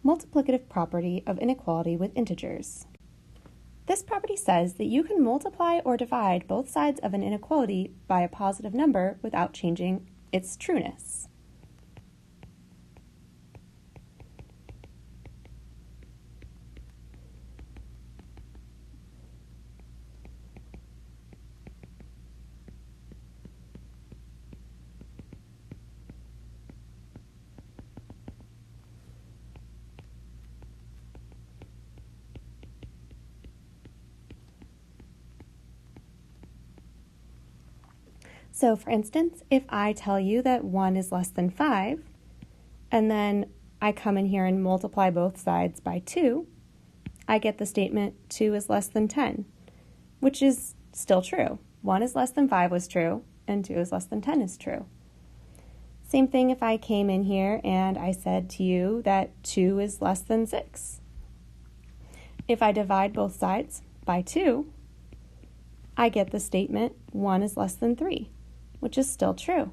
multiplicative property of inequality with integers. This property says that you can multiply or divide both sides of an inequality by a positive number without changing its trueness. So for instance, if I tell you that 1 is less than 5, and then I come in here and multiply both sides by 2, I get the statement 2 is less than 10, which is still true. 1 is less than 5 was true, and 2 is less than 10 is true. Same thing if I came in here and I said to you that 2 is less than 6. If I divide both sides by 2, I get the statement 1 is less than 3. Which is still true.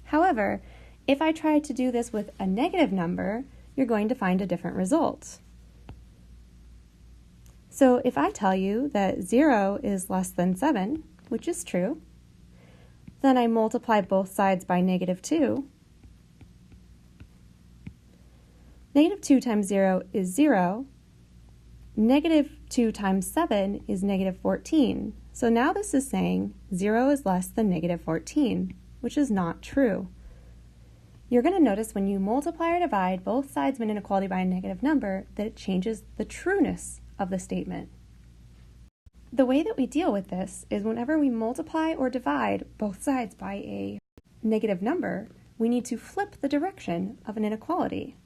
However, if I try to do this with a negative number, you're going to find a different result. So if I tell you that 0 is less than 7, which is true, then I multiply both sides by -2. -2 times 0 is 0. -2 times 7 is -14. So now this is saying 0 is less than -14, which is not true. You're going to notice when you multiply or divide both sides of an inequality by a negative number that it changes the trueness of the statement. The way that we deal with this is whenever we multiply or divide both sides by a negative number, we need to flip the direction of an inequality.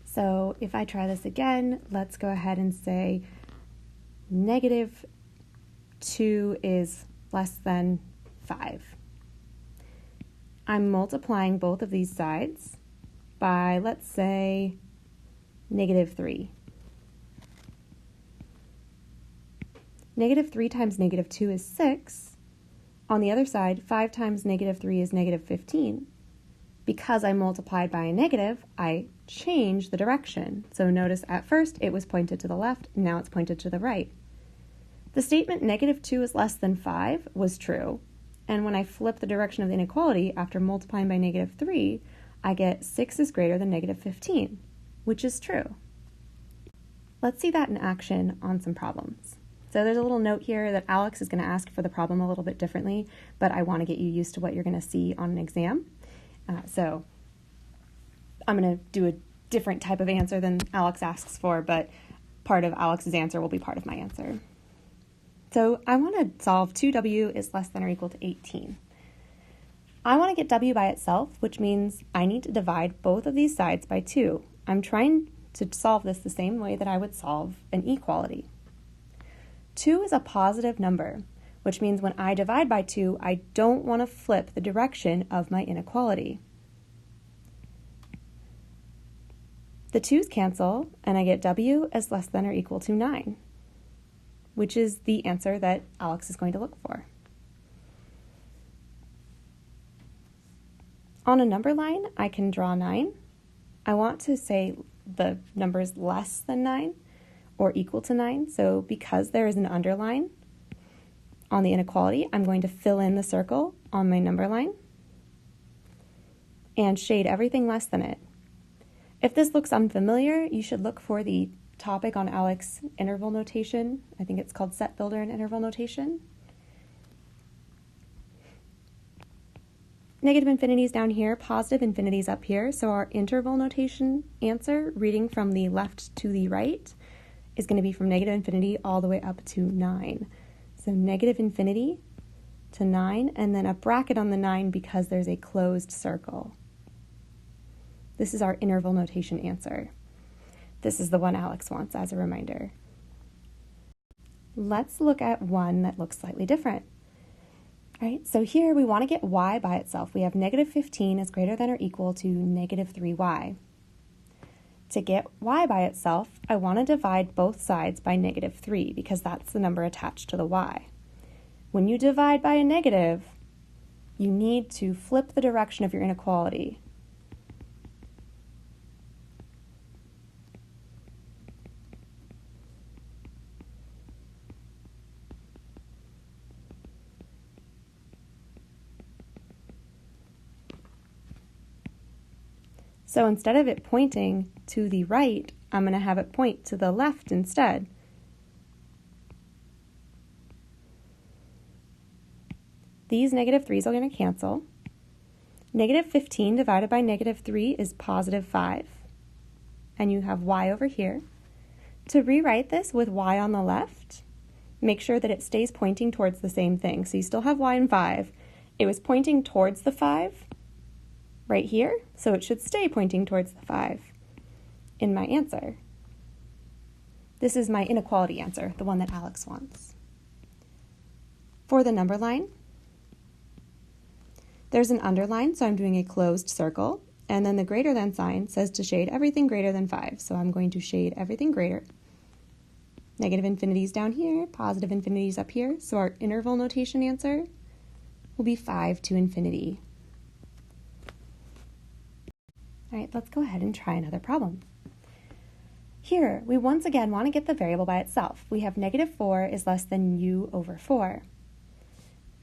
So if I try this again, let's go ahead and say -2 is less than 5. I'm multiplying both of these sides by, let's say, -3. -3 times -2 is 6. On the other side, 5 times -3 is -15. Because I multiplied by a negative, I changed the direction. So notice at first it was pointed to the left, now it's pointed to the right. The statement -2 is less than 5 was true, and when I flip the direction of the inequality after multiplying by -3, I get 6 is greater than -15, which is true. Let's see that in action on some problems. So there's a little note here that Alex is going to ask for the problem a little bit differently, but I want to get you used to what you're going to see on an exam. So I'm going to do a different type of answer than Alex asks for, but part of Alex's answer will be part of my answer. So I want to solve 2w is less than or equal to 18. I want to get w by itself, which means I need to divide both of these sides by 2. I'm trying to solve this the same way that I would solve an equality. 2 is a positive number, which means when I divide by 2, I don't want to flip the direction of my inequality. The 2's cancel, and I get w as less than or equal to 9, which is the answer that Alex is going to look for. On a number line, I can draw 9. I want to say the number is less than 9 or equal to 9, so because there is an underline on the inequality, I'm going to fill in the circle on my number line and shade everything less than it. If this looks unfamiliar, you should look for the topic on Alex's interval notation. I think it's called Set Builder and Interval Notation. Negative infinity is down here, positive infinity is up here, so our interval notation answer, reading from the left to the right, is going to be from negative infinity all the way up to 9. So negative infinity to 9, and then a bracket on the 9 because there's a closed circle. This is our interval notation answer. This is the one Alex wants as a reminder. Let's look at one that looks slightly different. All right, so here we want to get y by itself. We have negative 15 is greater than or equal to negative 3y. To get y by itself, I want to divide both sides by negative 3 because that's the number attached to the y. When you divide by a negative, you need to flip the direction of your inequality. So instead of it pointing to the right, I'm going to have it point to the left instead. These negative 3's are going to cancel. Negative 15 divided by negative 3 is positive 5. And you have y over here. To rewrite this with y on the left, make sure that it stays pointing towards the same thing. So you still have y and 5. It was pointing towards the 5 right here, so it should stay pointing towards the 5 in my answer. This is my inequality answer, the one that Alex wants. For the number line, there's an underline, so I'm doing a closed circle, and then the greater than sign says to shade everything greater than 5, so I'm going to shade everything greater. Negative infinity is down here, positive infinity is up here, so our interval notation answer will be 5 to infinity. All right, let's go ahead and try another problem. Here, we once again want to get the variable by itself. We have negative 4 is less than u over 4.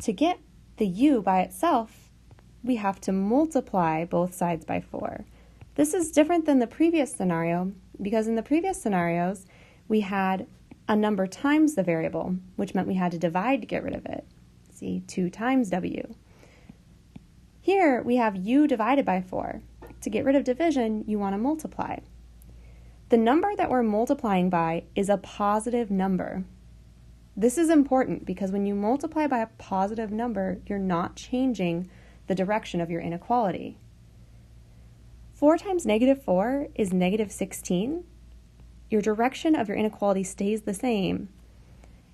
To get the u by itself, we have to multiply both sides by 4. This is different than the previous scenario because in the previous scenarios, we had a number times the variable, which meant we had to divide to get rid of it. See, 2 times w. Here, we have u divided by 4. To get rid of division, you want to multiply. The number that we're multiplying by is a positive number. This is important because when you multiply by a positive number, you're not changing the direction of your inequality. 4 times negative 4 is negative 16. Your direction of your inequality stays the same,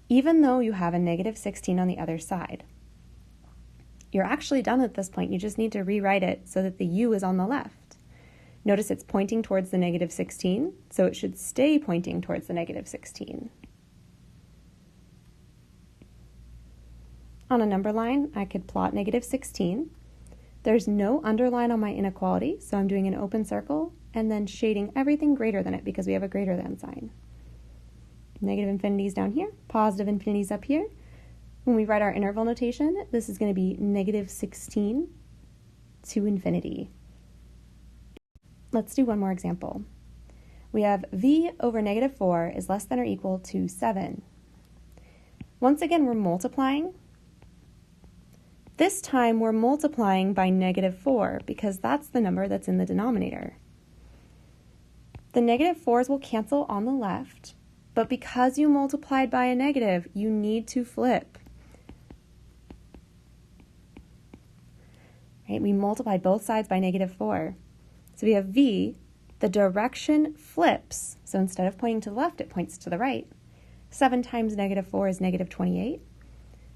even though you have a negative 16 on the other side. You're actually done at this point. You just need to rewrite it so that the u is on the left. Notice it's pointing towards the negative 16, so it should stay pointing towards the negative 16. On a number line, I could plot negative 16. There's no underline on my inequality, so I'm doing an open circle and then shading everything greater than it because we have a greater than sign. Negative infinity is down here, positive infinity is up here. When we write our interval notation, this is going to be negative 16 to infinity. Let's do one more example. We have v over negative 4 is less than or equal to 7. Once again, we're multiplying. This time, we're multiplying by negative 4 because that's the number that's in the denominator. The negative 4's will cancel on the left, but because you multiplied by a negative, you need to flip. Right? We multiplied both sides by negative 4. So we have v, the direction flips. So instead of pointing to the left, it points to the right. 7 times negative 4 is negative 28.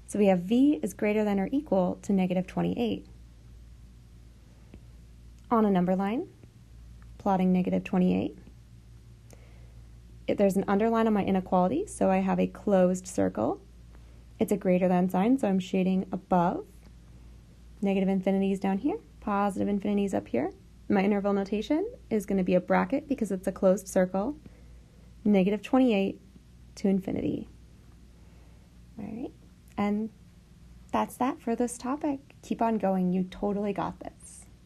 So we have v is greater than or equal to negative 28. On a number line, plotting negative 28. There's an underline on my inequality, so I have a closed circle. It's a greater than sign, so I'm shading above. Negative infinity is down here, positive infinity is up here. My interval notation is going to be a bracket because it's a closed circle. Negative 28 to infinity. All right, and that's that for this topic. Keep on going, you totally got this.